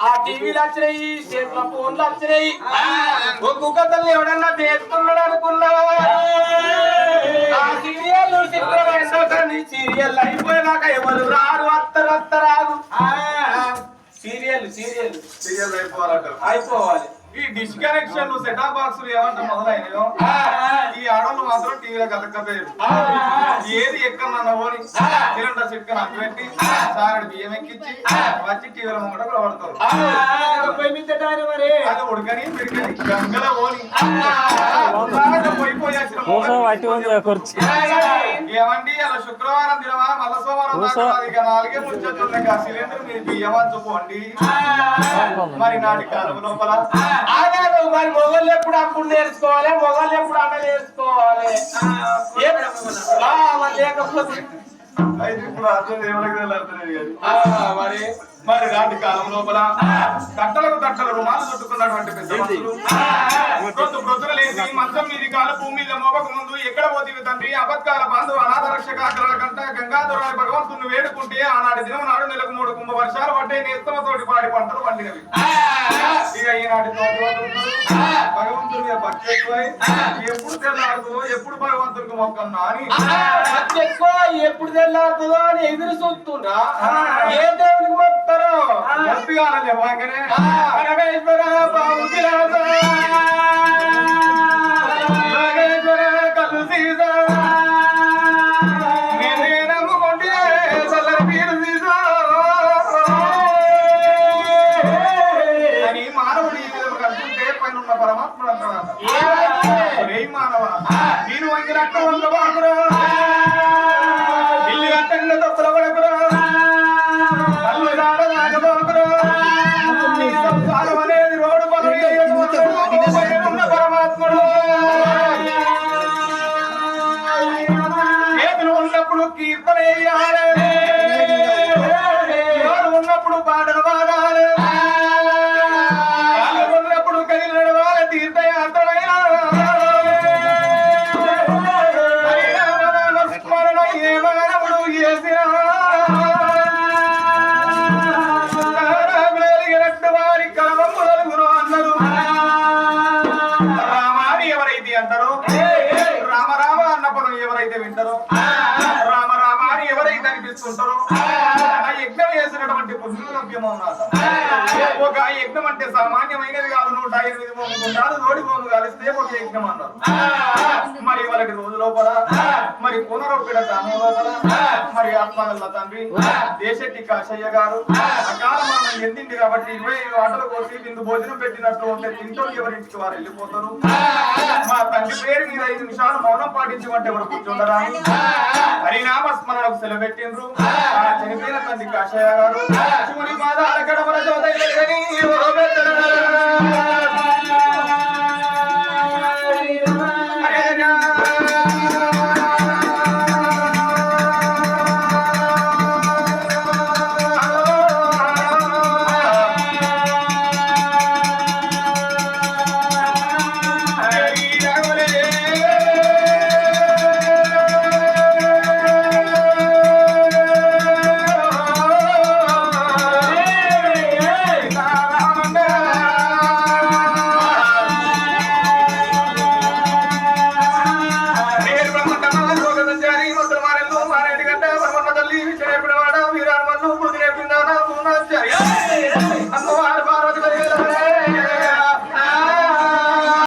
ఆ టీవీలు వచ్చినాయి, చేతుల ఫోన్లు వచ్చినాయి. ఒక్కొక్క తల్లి ఎవడన్నా చేస్తున్నాడు అనుకున్నా ఆ సీరియల్ సీరియల్ అయిపోయినాక ఎవరు రారు, అత్తరాగు సీరియల్ సీరియల్ సీరియల్ అయిపోవాలి. ఈ డిష్ కనెక్షన్ సెటాప్ బాక్స్ ఏమంటే మొదలైనయో ఈ ఆడోళ్ళు మాత్రం టీవీలో కలకపోయారు. ఏది ఎక్కడన్నా పోని సిలిండర్ చెట్టు నాకు పెట్టి సారడి బియ్యం ఎక్కించి వచ్చి టీవీలో ముంగట కూడా పడతారు. అది ఉడకని పిడికని గంగల పోని ఏమండి అలా శుక్రవారం దినమా మళ్ళా సోమవారం ఇక 4 ముంచున్నాయి. ఆ సిలిండర్ మీరు బియ్యం అంచుకోండి. మరి నాటి కాలం లోపల మరి మొగళ్ళు ఎప్పుడు అప్పుడు నేర్చుకోవాలి, మొగళ్ళు ఎప్పుడు అన్న నేర్చుకోవాలి. లేకపోతే ఇప్పుడు అర్థం మరి మరి నాటి కాలం లోపల కట్టలకు కట్టలు రుమాలు చుట్టుకున్నటువంటి పెద్ద మనుషులు ప్రొద్దున లేచి మంచం మీది కాలు భూమి మీద మోపక ముందు ఎక్కడ పోతీవి తండ్రి అబద్ధాల బాంధవ అనాథ రక్షకాల కంట గంగాధరాయ భగవంతుని వేడుకుంటే ఆనాటి దినం నాడు నెలకు 3 కుంభ వర్షాలు పడ్డే నేస్తమతోటి పాడి పంటలు పండినవి. ఇక ఈనాటి భగవంతుని మీద భక్తి ఎక్కువై ఎప్పుడు తెల్లారుతుందో ఎప్పుడు భగవంతునికి మొక్కన్నా అని ఎక్కువ ఎప్పుడు తెల్లారుతుందో అని ఎదురు చూస్తుండ్రా. ఏ దేవునికి మొక్కుతారో గట్టిగానే పరమేశ్వర కలు సీజా నమ్ముకుంటే చల్లని పీరు సీజా అని మానవుడి కలుసుకుంటే పైన ఉన్న పరమాత్ముడు అంటాడు. ఏ మానవ నేను వంగినట్టు వంగబాకురా, ఇల్లు కట్టంగా తప్పుల పడకురా, కళ్ళు దాడదాగబాకురా, సంసారం అనేది రోడ్డు ఉన్న పరమాత్ముడు. చేతులు ఉన్నప్పుడు కీర్తన వేయాలి, ఉన్నప్పుడు పాటలు పాడాలి, ఉన్నప్పుడు కలిగి నడవాలి, తీర్థయాత్రలైన స్మరణ ఏ మానవుడు చేసినా వెలిగినట్టు వారి కలవములు అన్నారు. రామాని ఎవరైతే అంటారో, రామ రామ అన్నప్పుడు ఎవరైతే వింటారో, రామ రామ అని ఎవరైతే అనిపిస్తుంటారో ఆ యజ్ఞం చేసినటువంటి పుణ్యలభ్యమో ఉన్నారు. ఒక యజ్ఞం అంటే సామాన్యమైనది కాదు. 108 మోగుంటారు రోడి మోగు కలిస్తే ఒక యజ్ఞం అన్నారు. మరి వాళ్ళకి రోజు లోపల మరి పునరొప్పిన గ్రామం లోపల మరి ఆత్మగల్ల తండ్రి దేశెట్టి కాశయ్య గారు అకాల మరణం చెందింది కాబట్టి 25 ఆటలు కోసి బిందు భోజనం పెట్టినట్లు ఉంటే తింటూ ఎవరింటికి వారు వెళ్ళిపోతారు. మా తండ్రి పేరు మీద 5 నిమిషాలు మౌనం పాటించమంటే ఎవరు కూర్చుండరా హరినామ స్మరణకు సెలవు పెట్టిండ్రు. చనిపోయిన తండ్రి కాశయ్య గారు శివుని పాదాల గడమల జోదయ్య